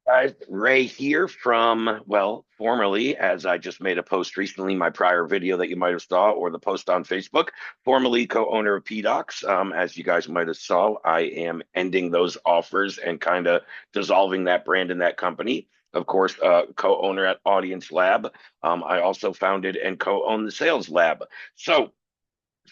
Guys, Ray here from, well, formerly, as I just made a post recently, my prior video that you might have saw, or the post on Facebook, formerly co-owner of PDocs. As you guys might have saw, I am ending those offers and kind of dissolving that brand and that company. Of course, co-owner at Audience Lab. I also founded and co-own the Sales Lab. So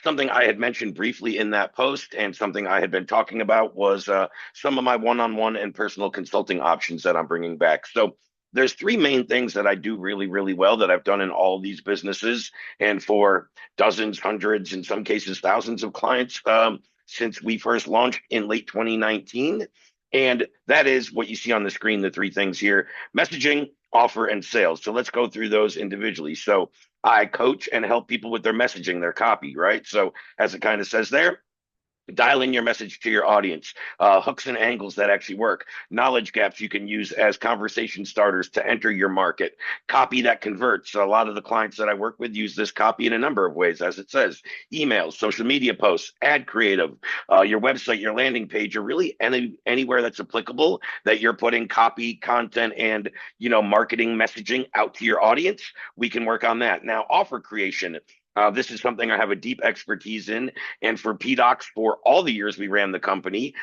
something I had mentioned briefly in that post and something I had been talking about was some of my one-on-one and personal consulting options that I'm bringing back. So there's three main things that I do really, really well that I've done in all these businesses and for dozens, hundreds, in some cases, thousands of clients since we first launched in late 2019. And that is what you see on the screen, the three things here: messaging, offer, and sales. So let's go through those individually. So I coach and help people with their messaging, their copy, right? So, as it kind of says there, dial in your message to your audience, hooks and angles that actually work, knowledge gaps you can use as conversation starters to enter your market, copy that converts. So a lot of the clients that I work with use this copy in a number of ways, as it says: emails, social media posts, ad creative, your website, your landing page, or really anywhere that's applicable that you're putting copy, content, and marketing messaging out to your audience. We can work on that. Now, offer creation. This is something I have a deep expertise in. And for PDocs, for all the years we ran the company,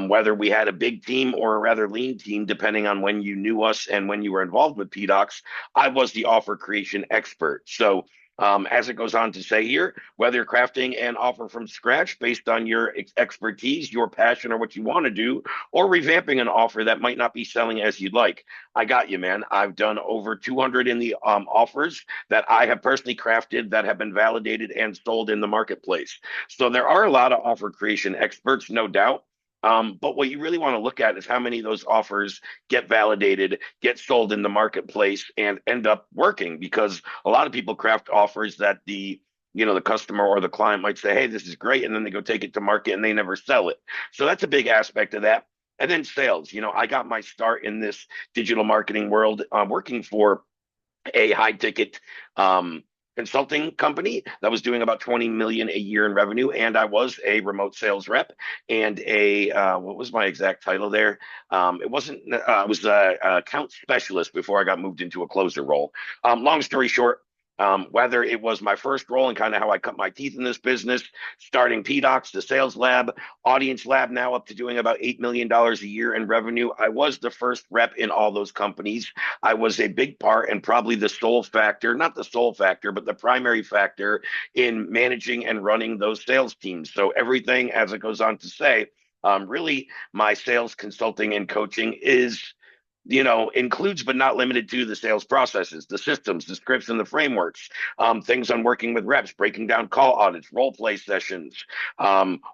whether we had a big team or a rather lean team, depending on when you knew us and when you were involved with PDocs, I was the offer creation expert. So as it goes on to say here, whether you're crafting an offer from scratch based on your expertise, your passion, or what you want to do, or revamping an offer that might not be selling as you'd like, I got you, man. I've done over 200 in the offers that I have personally crafted that have been validated and sold in the marketplace. So there are a lot of offer creation experts, no doubt. But what you really want to look at is how many of those offers get validated, get sold in the marketplace, and end up working. Because a lot of people craft offers that the customer or the client might say, "Hey, this is great," and then they go take it to market and they never sell it. So that's a big aspect of that. And then sales. I got my start in this digital marketing world working for a high ticket consulting company that was doing about 20 million a year in revenue, and I was a remote sales rep and a what was my exact title there? It wasn't I was a account specialist before I got moved into a closer role. Long story short, whether it was my first role and kind of how I cut my teeth in this business, starting PDocs, the Sales Lab, Audience Lab, now up to doing about $8 million a year in revenue. I was the first rep in all those companies. I was a big part and probably the sole factor, not the sole factor, but the primary factor in managing and running those sales teams. So everything, as it goes on to say, really my sales consulting and coaching is includes but not limited to the sales processes, the systems, the scripts, and the frameworks, things on working with reps, breaking down call audits, role play sessions,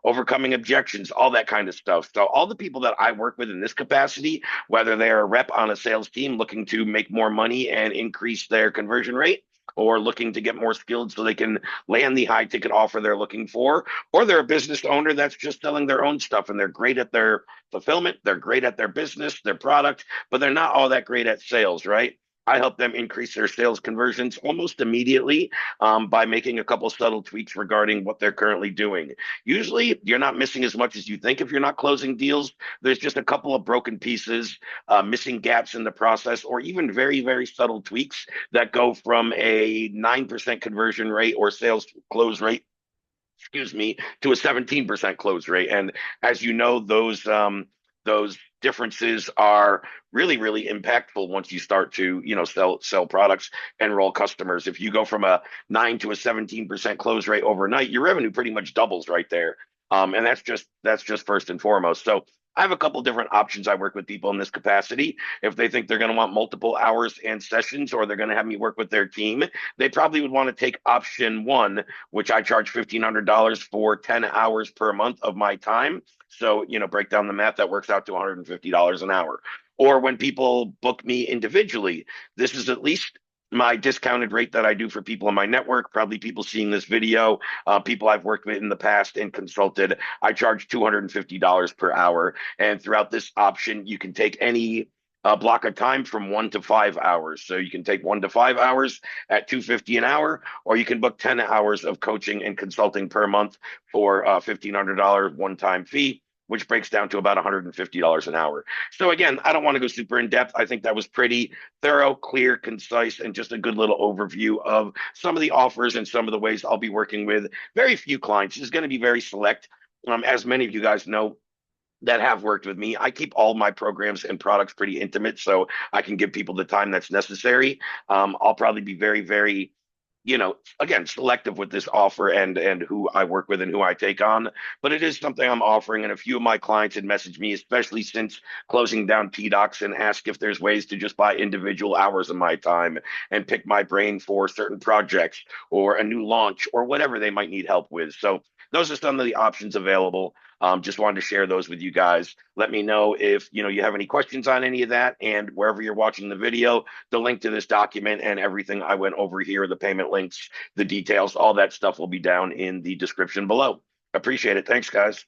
overcoming objections, all that kind of stuff. So all the people that I work with in this capacity, whether they're a rep on a sales team looking to make more money and increase their conversion rate, or looking to get more skilled so they can land the high ticket offer they're looking for, or they're a business owner that's just selling their own stuff and they're great at their fulfillment, they're great at their business, their product, but they're not all that great at sales, right? I help them increase their sales conversions almost immediately by making a couple subtle tweaks regarding what they're currently doing. Usually, you're not missing as much as you think if you're not closing deals. There's just a couple of broken pieces, missing gaps in the process, or even very, very subtle tweaks that go from a 9% conversion rate or sales close rate, excuse me, to a 17% close rate. And as you know, those differences are really, really impactful once you start to, sell products and enroll customers. If you go from a 9 to a 17% close rate overnight, your revenue pretty much doubles right there. And that's just first and foremost. So I have a couple different options. I work with people in this capacity. If they think they're going to want multiple hours and sessions, or they're going to have me work with their team, they probably would want to take option one, which I charge $1,500 for 10 hours per month of my time. So, break down the math, that works out to $150 an hour. Or when people book me individually, this is at least my discounted rate that I do for people in my network, probably people seeing this video, people I've worked with in the past and consulted. I charge $250 per hour. And throughout this option, you can take any block of time from 1 to 5 hours. So you can take 1 to 5 hours at $250 an hour, or you can book 10 hours of coaching and consulting per month for $1,500 one-time fee. which breaks down to about $150 an hour. So again, I don't want to go super in depth. I think that was pretty thorough, clear, concise, and just a good little overview of some of the offers and some of the ways I'll be working with very few clients. It's going to be very select. As many of you guys know, that have worked with me. I keep all my programs and products pretty intimate so I can give people the time that's necessary. I'll probably be very, very, again, selective with this offer and who I work with and who I take on. But it is something I'm offering. And a few of my clients had messaged me, especially since closing down PDocs, and ask if there's ways to just buy individual hours of my time and pick my brain for certain projects or a new launch or whatever they might need help with. So those are some of the options available. Just wanted to share those with you guys. Let me know if you have any questions on any of that, and wherever you're watching the video, the link to this document and everything I went over here, the payment links, the details, all that stuff will be down in the description below. Appreciate it. Thanks, guys.